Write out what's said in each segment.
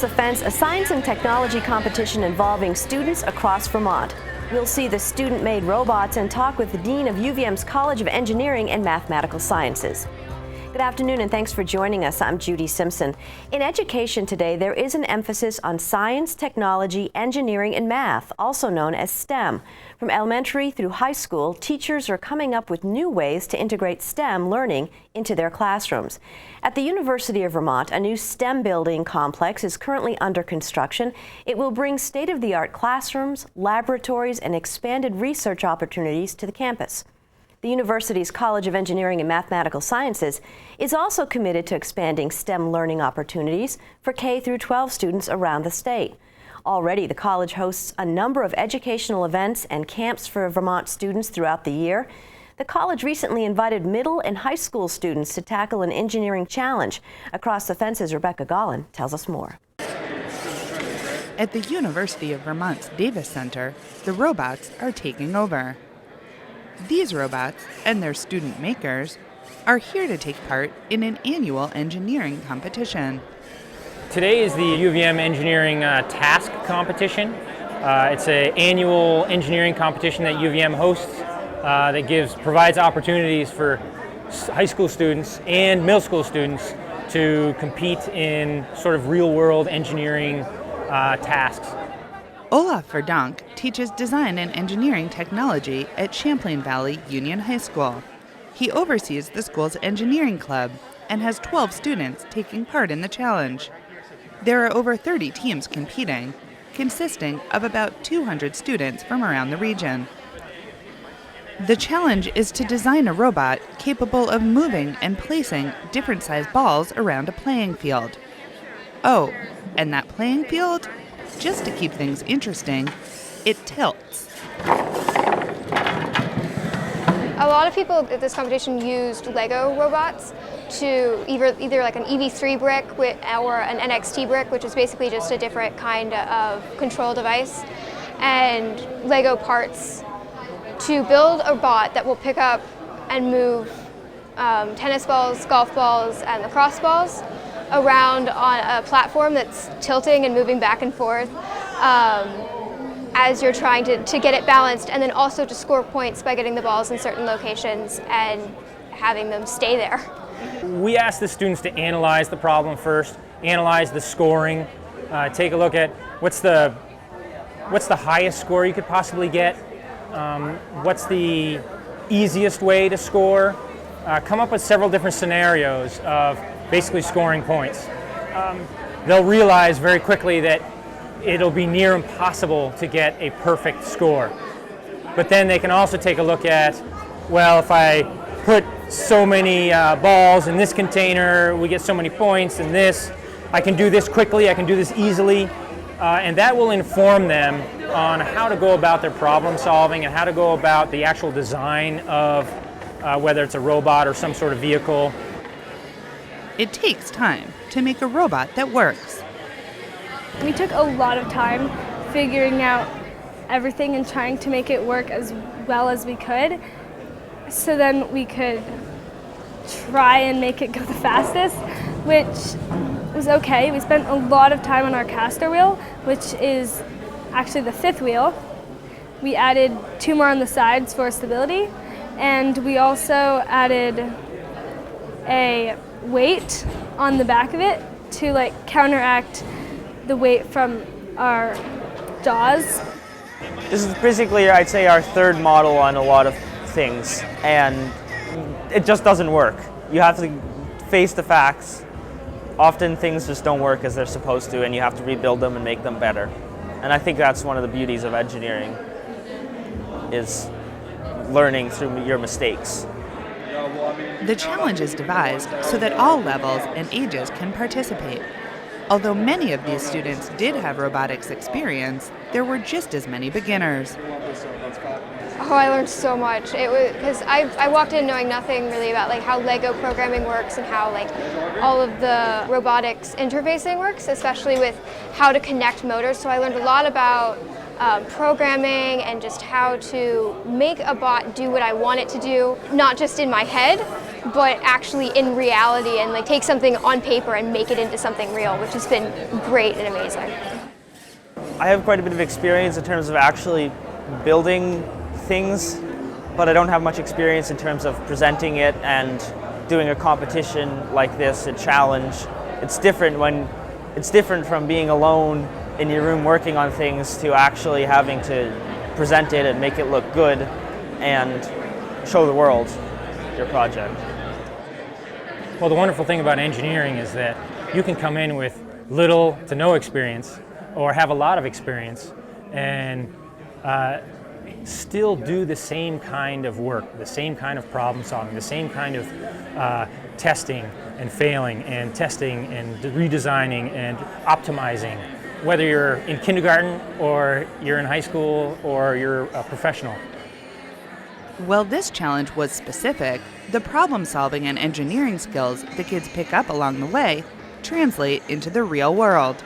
Across the Fence, a science and technology competition involving students across Vermont. We'll see the student-made robots and talk with the Dean of UVM's College of Engineering and Mathematical Sciences. Good afternoon and thanks for joining us. I'm Judy Simpson. In education today, there is an emphasis on science, technology, engineering, and math, also known as STEM. From elementary through high school, teachers are coming up with new ways to integrate STEM learning into their classrooms. At the University of Vermont, a new STEM building complex is currently under construction. It will bring state-of-the-art classrooms, laboratories, and expanded research opportunities to the campus. The university's College of Engineering and Mathematical Sciences is also committed to expanding STEM learning opportunities for K through 12 students around the state. Already, the college hosts a number of educational events and camps for Vermont students throughout the year. The college recently invited middle and high school students to tackle an engineering challenge. Across the Fence's Rebecca Gollin tells us more. At the University of Vermont's Davis Center, the robots are taking over. These robots, and their student makers, are here to take part in an annual engineering competition. Today is the UVM Engineering Task Competition. It's an annual engineering competition that UVM hosts that provides opportunities for high school students and middle school students to compete in sort of real-world engineering tasks. Olaf Verdonk teaches design and engineering technology at Champlain Valley Union High School. He oversees the school's engineering club and has 12 students taking part in the challenge. There are over 30 teams competing, consisting of about 200 students from around the region. The challenge is to design a robot capable of moving and placing different sized balls around a playing field. Oh, and that playing field? Just to keep things interesting, it tilts. A lot of people at this competition used Lego robots to either like an EV3 brick or an NXT brick, which is basically just a different kind of control device, and Lego parts to build a bot that will pick up and move tennis balls, golf balls, and lacrosse balls around on a platform that's tilting and moving back and forth as you're trying to get it balanced, and then also to score points by getting the balls in certain locations and having them stay there. We asked the students to analyze the problem first, analyze the scoring, take a look at what's the highest score you could possibly get, what's the easiest way to score, come up with several different scenarios of basically scoring points. They'll realize very quickly that it'll be near impossible to get a perfect score. But then they can also take a look at, well, if I put so many balls in this container, we get so many points, and this, I can do this quickly, I can do this easily, and that will inform them on how to go about their problem solving and how to go about the actual design of whether it's a robot or some sort of vehicle. It takes time to make a robot that works. We took a lot of time figuring out everything and trying to make it work as well as we could, so then we could try and make it go the fastest, which was okay. We spent a lot of time on our caster wheel, which is actually the fifth wheel. We added 2 more on the sides for stability, and we also added a weight on the back of it to counteract the weight from our jaws. This is basically, I'd say, our third model on a lot of things, and it just doesn't work. You have to face the facts. Often things just don't work as they're supposed to, and you have to rebuild them and make them better. And I think that's one of the beauties of engineering, is learning through your mistakes. The challenge is devised so that all levels and ages can participate. Although many of these students did have robotics experience, there were just as many beginners. Oh, I learned so much. It was because I walked in knowing nothing really about how Lego programming works and how all of the robotics interfacing works, especially with how to connect motors. So I learned a lot about programming and just how to make a bot do what I want it to do, not just in my head, but actually in reality, and like take something on paper and make it into something real, which has been great and amazing. I have quite a bit of experience in terms of actually building things, but I don't have much experience in terms of presenting it and doing a competition like this, a challenge. It's different from being alone in your room working on things to actually having to present it and make it look good and show the world your project. Well, the wonderful thing about engineering is that you can come in with little to no experience or have a lot of experience and still do the same kind of work, the same kind of problem solving, the same kind of testing and failing and testing and redesigning and optimizing, whether you're in kindergarten or you're in high school or you're a professional. While this challenge was specific, the problem solving and engineering skills the kids pick up along the way translate into the real world.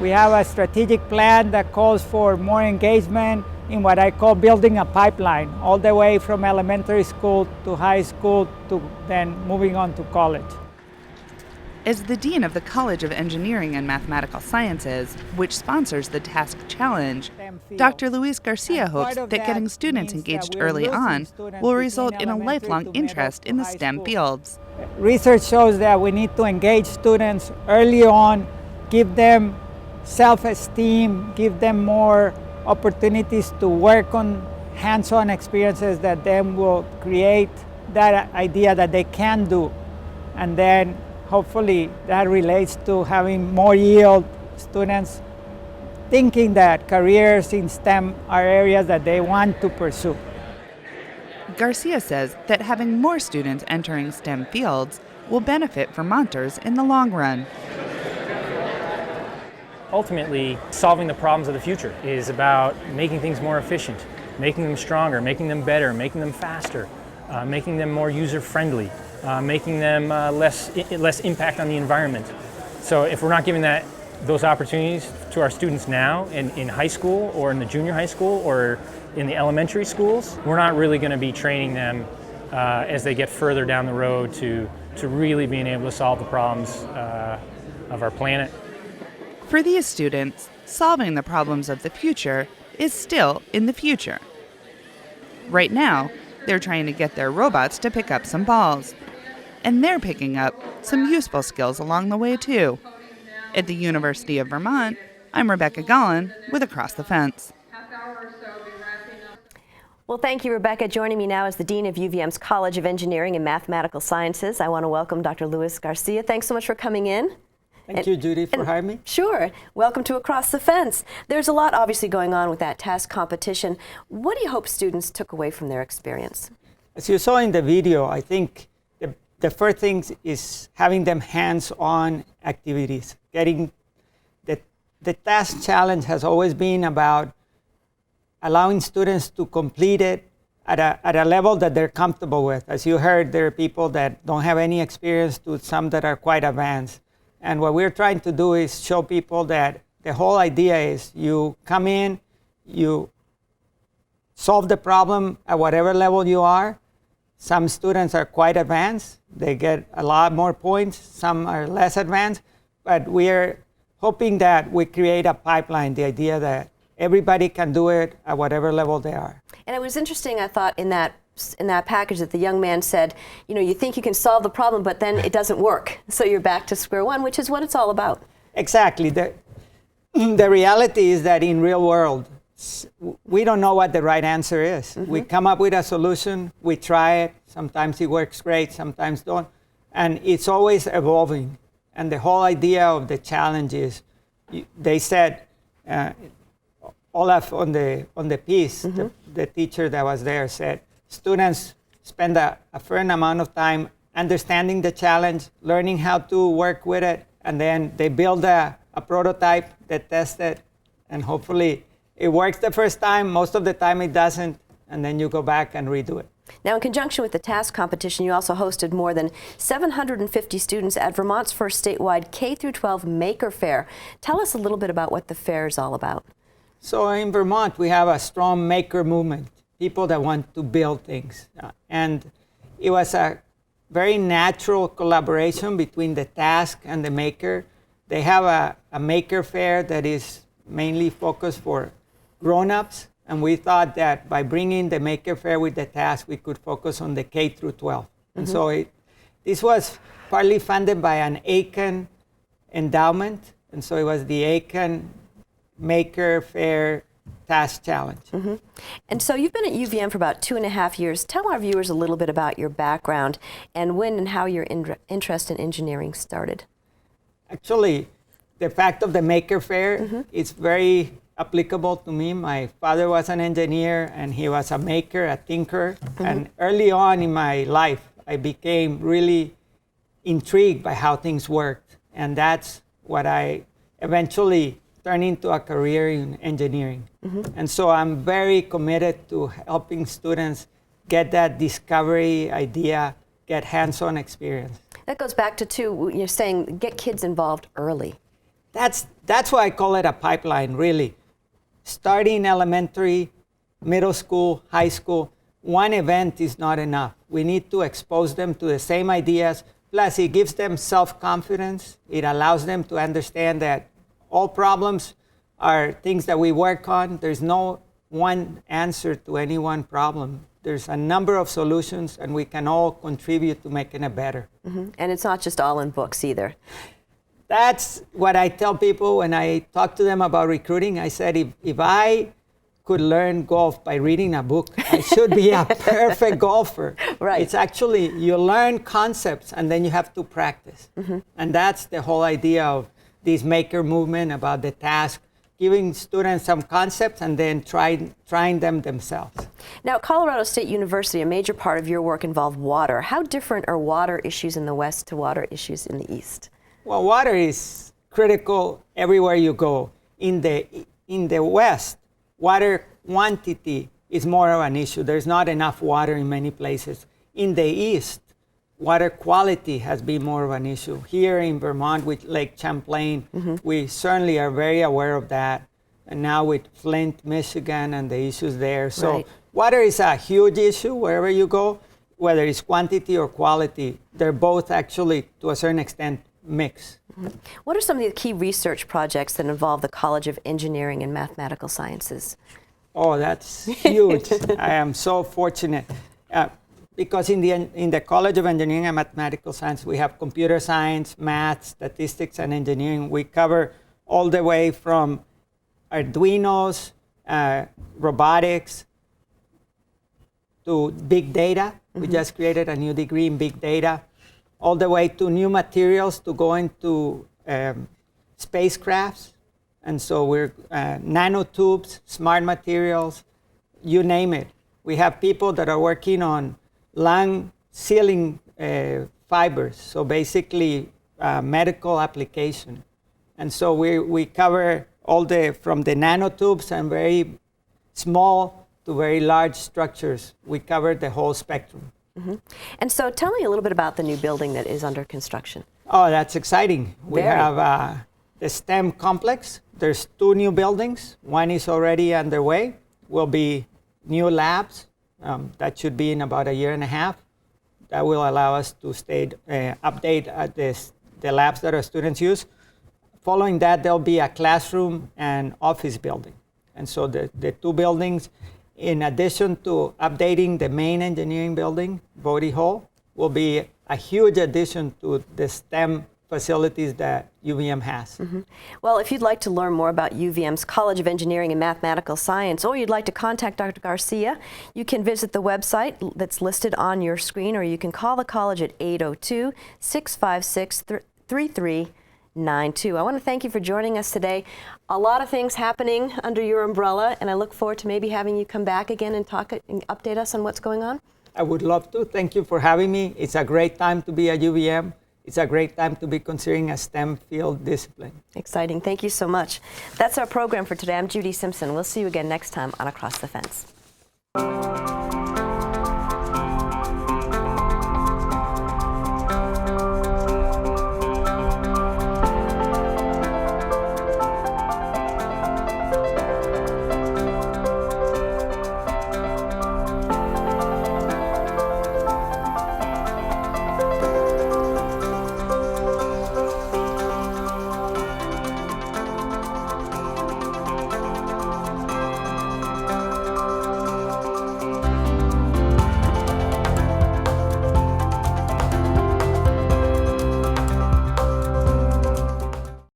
We have a strategic plan that calls for more engagement in what I call building a pipeline, all the way from elementary school to high school to then moving on to college. As the Dean of the College of Engineering and Mathematical Sciences, which sponsors the Task Challenge, Dr. Luis Garcia hopes that getting students engaged early on will result in a lifelong interest in the STEM fields. Research shows that we need to engage students early on, give them self-esteem, give them more opportunities to work on hands-on experiences that then will create that idea that they can do. And then hopefully that relates to having more yield students thinking that careers in STEM are areas that they want to pursue. Garcia says that having more students entering STEM fields will benefit Vermonters in the long run. Ultimately, solving the problems of the future is about making things more efficient, making them stronger, making them better, making them faster, making them more user-friendly, making them less impact on the environment. So if we're not giving those opportunities to our students now in high school or in the junior high school or in the elementary schools, we're not really going to be training them as they get further down the road to really being able to solve the problems of our planet. For these students, solving the problems of the future is still in the future. Right now, they're trying to get their robots to pick up some balls. And they're picking up some useful skills along the way, too. At the University of Vermont, I'm Rebecca Gollin with Across the Fence. Well, thank you, Rebecca. Joining me now is the Dean of UVM's College of Engineering and Mathematical Sciences. I want to welcome Dr. Luis Garcia. Thanks so much for coming in. Thank you, Judy, for having me. Sure. Welcome to Across the Fence. There's a lot obviously going on with that task competition. What do you hope students took away from their experience? As you saw in the video, I think the first thing is having them hands-on activities. Getting the task challenge has always been about allowing students to complete it at a level that they're comfortable with. As you heard, there are people that don't have any experience to some that are quite advanced. And what we're trying to do is show people that the whole idea is you come in, you solve the problem at whatever level you are. Some students are quite advanced. They get a lot more points. Some are less advanced. But we're hoping that we create a pipeline, the idea that everybody can do it at whatever level they are. And it was interesting, I thought, in that package that the young man said, you know, you think you can solve the problem, but then it doesn't work. So you're back to square one, which is what it's all about. Exactly. The reality is that in real world, we don't know what the right answer is. Mm-hmm. We come up with a solution, we try it, sometimes it works great, sometimes don't, and it's always evolving. And the whole idea of the challenge is, they said, Olaf on the piece, mm-hmm. the teacher that was there said, students spend a fair amount of time understanding the challenge, learning how to work with it, and then they build a prototype, they test it, and hopefully it works the first time. Most of the time it doesn't, and then you go back and redo it. Now, in conjunction with the task competition, you also hosted more than 750 students at Vermont's first statewide K-12 Maker Fair. Tell us a little bit about what the fair is all about. So in Vermont, we have a strong maker movement, people that want to build things. And it was a very natural collaboration between the task and the maker. They have a maker fair that is mainly focused for grown-ups, and we thought that by bringing the maker fair with the task, we could focus on the K through 12. And so this was partly funded by an Aiken endowment, and so it was the Aiken Maker Fair Task Challenge. And so you've been at UVM for about 2.5 years. Tell our viewers a little bit about your background and when and how your interest in engineering started. Actually, the fact of the Maker Fair is very applicable to me. My father was an engineer, and he was a maker, a thinker. And early on in my life, I became really intrigued by how things worked. And that's what I eventually turned into a career in engineering. And so I'm very committed to helping students get that discovery idea, get hands-on experience. That goes back to, too, you're saying get kids involved early. That's why I call it a pipeline, really. Starting elementary, middle school, high school, one event is not enough. We need to expose them to the same ideas. Plus, it gives them self-confidence. It allows them to understand that all problems are things that we work on. There's no one answer to any one problem. There's a number of solutions, and we can all contribute to making it better. And it's not just all in books either. That's what I tell people when I talk to them about recruiting. I said, if I could learn golf by reading a book, I should be a perfect golfer. Right. It's actually, you learn concepts and then you have to practice. And that's the whole idea of this maker movement about the task, giving students some concepts and then trying them themselves. Now, at Colorado State University, a major part of your work involved water. How different are water issues in the West to water issues in the East? Well, water is critical everywhere you go. In the West, water quantity is more of an issue. There's not enough water in many places. In the East, water quality has been more of an issue. Here in Vermont with Lake Champlain, we certainly are very aware of that. And now with Flint, Michigan, and the issues there. So water is a huge issue wherever you go, whether it's quantity or quality. They're both actually, to a certain extent, mixed. What are some of the key research projects that involve the College of Engineering and Mathematical Sciences? Oh, that's huge. I am so fortunate. Because in the College of Engineering and Mathematical Science, we have computer science, math, statistics, and engineering. We cover all the way from Arduinos, robotics, to big data. We just created a new degree in big data, all the way to new materials to go into spacecrafts. And so we're nanotubes, smart materials, you name it. We have people that are working on lung sealing fibers, so basically medical application. And so we cover all from the nanotubes and very small to very large structures. We cover the whole spectrum. And so tell me a little bit about the new building that is under construction. Oh, that's exciting. We have the STEM complex. There's 2 new buildings. One is already underway. Will be new labs. That should be in about 1.5 years. That will allow us to update the labs that our students use. Following that, there'll be a classroom and office building. And so the 2 buildings, in addition to updating the main engineering building, Bodie Hall, will be a huge addition to the STEM facilities that UVM has. Well, if you'd like to learn more about UVM's College of Engineering and Mathematical Science, or you'd like to contact Dr. Garcia, you can visit the website that's listed on your screen, or you can call the college at 802-656-3392. I want to thank you for joining us today. A lot of things happening under your umbrella, and I look forward to maybe having you come back again and talk and update us on what's going on. I would love to. Thank you for having me. It's a great time to be at UVM. It's a great time to be considering a STEM field discipline. Exciting. Thank you so much. That's our program for today. I'm Judy Simpson. We'll see you again next time on Across the Fence.